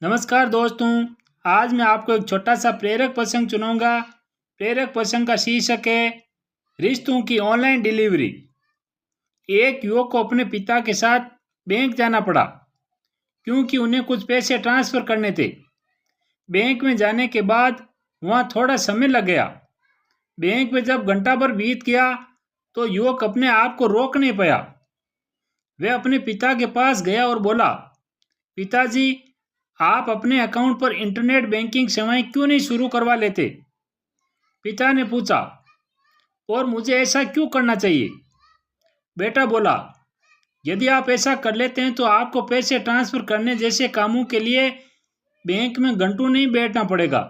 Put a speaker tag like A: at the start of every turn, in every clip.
A: नमस्कार दोस्तों। आज मैं आपको एक छोटा सा प्रेरक प्रसंग चुनाऊंगा। प्रेरक प्रसंग का शीर्षक है रिश्तों की ऑनलाइन डिलीवरी। एक युवक को अपने पिता के साथ बैंक जाना पड़ा क्योंकि उन्हें कुछ पैसे ट्रांसफर करने थे। बैंक में जाने के बाद वहां थोड़ा समय लग गया। बैंक में जब घंटा भर बीत गया तो युवक अपने आप को रोक नहीं पाया। वह अपने पिता के पास गया और बोला, पिताजी, आप अपने अकाउंट पर इंटरनेट बैंकिंग सेवाएं क्यों नहीं शुरू करवा लेते? पिता ने पूछा, और मुझे ऐसा क्यों करना चाहिए? बेटा बोला, यदि आप ऐसा कर लेते हैं तो आपको पैसे ट्रांसफर करने जैसे कामों के लिए बैंक में घंटों नहीं बैठना पड़ेगा।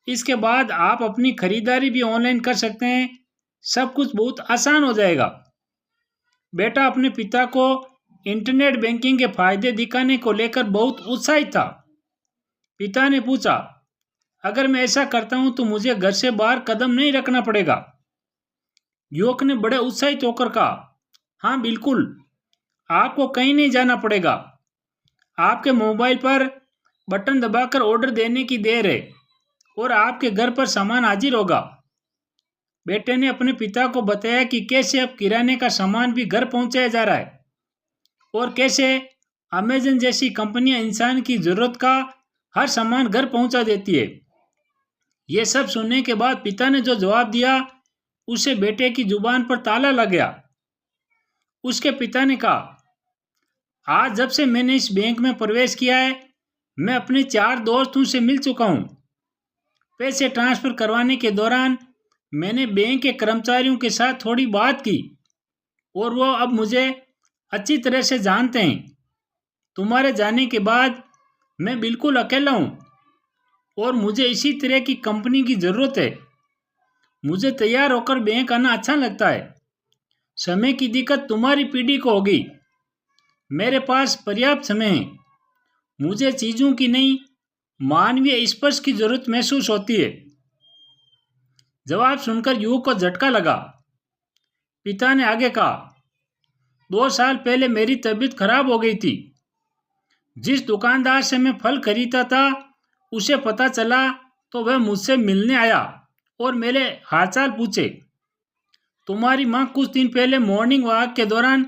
A: इसके बाद आप अपनी खरीदारी भी ऑनलाइन कर सकते हैं। सब कुछ बहुत आसान हो जाएगा। बेटा अपने पिता को इंटरनेट बैंकिंग के फायदे दिखाने को लेकर बहुत उत्साहित था। पिता ने पूछा, अगर मैं ऐसा करता हूं तो मुझे घर से बाहर कदम नहीं रखना पड़ेगा? युवक ने बड़े उत्साहित होकर कहा, हाँ बिल्कुल, आपको कहीं नहीं जाना पड़ेगा। आपके मोबाइल पर बटन दबाकर ऑर्डर देने की देर है और आपके घर पर सामान हाजिर होगा। बेटे ने अपने पिता को बताया कि कैसे अब किराने का सामान भी घर पहुंचाया जा रहा है और कैसे अमेज़न जैसी कंपनियां इंसान की जरूरत का हर सामान घर पहुंचा देती है। यह सब सुनने के बाद पिता ने जो जवाब दिया उसे बेटे की जुबान पर ताला लग गया। उसके पिता ने कहा, आज जब से मैंने इस बैंक में प्रवेश किया है, मैं अपने 4 दोस्तों से मिल चुका हूं। पैसे ट्रांसफर करवाने के दौरान मैंने बैंक के कर्मचारियों के साथ थोड़ी बात की और वो अब मुझे अच्छी तरह से जानते हैं। तुम्हारे जाने के बाद मैं बिल्कुल अकेला हूं और मुझे इसी तरह की कंपनी की ज़रूरत है। मुझे तैयार होकर बैंक आना अच्छा लगता है। समय की दिक्कत तुम्हारी पीढ़ी को होगी। मेरे पास पर्याप्त समय है। मुझे चीज़ों की नहीं, मानवीय स्पर्श की जरूरत महसूस होती है। जवाब सुनकर युवक को झटका लगा। पिता ने आगे कहा, 2 साल पहले मेरी तबीयत खराब हो गई थी। जिस दुकानदार से मैं फल खरीदता था उसे पता चला तो वह मुझसे मिलने आया और मेरे हालचाल पूछे। तुम्हारी माँ कुछ दिन पहले मॉर्निंग वॉक के दौरान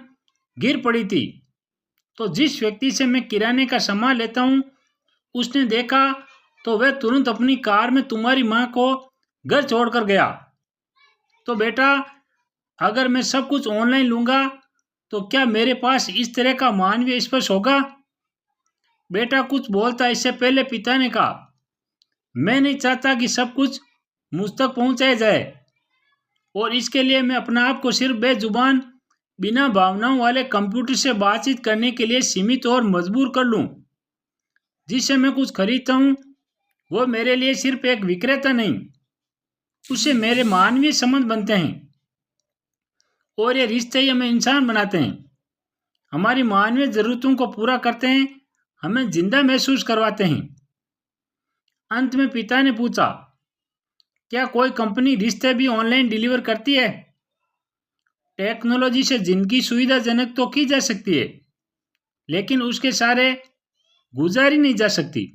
A: गिर पड़ी थी, तो जिस व्यक्ति से मैं किराने का सामान लेता हूँ उसने देखा तो वह तुरंत अपनी कार में तुम्हारी माँ को घर छोड़कर गया। तो बेटा, अगर मैं सब कुछ ऑनलाइन लूँगा तो क्या मेरे पास इस तरह का मानवीय स्पर्श होगा? बेटा कुछ बोलता इससे पहले पिता ने कहा, मैं नहीं चाहता कि सब कुछ मुझ तक पहुंचाया जाए और इसके लिए मैं अपना आप को सिर्फ बेजुबान, बिना भावनाओं वाले कंप्यूटर से बातचीत करने के लिए सीमित और मजबूर कर लूं। जिससे मैं कुछ खरीदता हूं वो मेरे लिए सिर्फ एक विक्रेता नहीं, उससे मेरे मानवीय संबंध बनते हैं और ये रिश्ते ही हमें इंसान बनाते हैं, हमारी मानवीय जरूरतों को पूरा करते हैं, हमें जिंदा महसूस करवाते हैं। अंत में पिता ने पूछा, क्या कोई कंपनी रिश्ते भी ऑनलाइन डिलीवर करती है? टेक्नोलॉजी से जिंदगी सुविधाजनक तो की जा सकती है, लेकिन उसके सारे गुजारी नहीं जा सकती।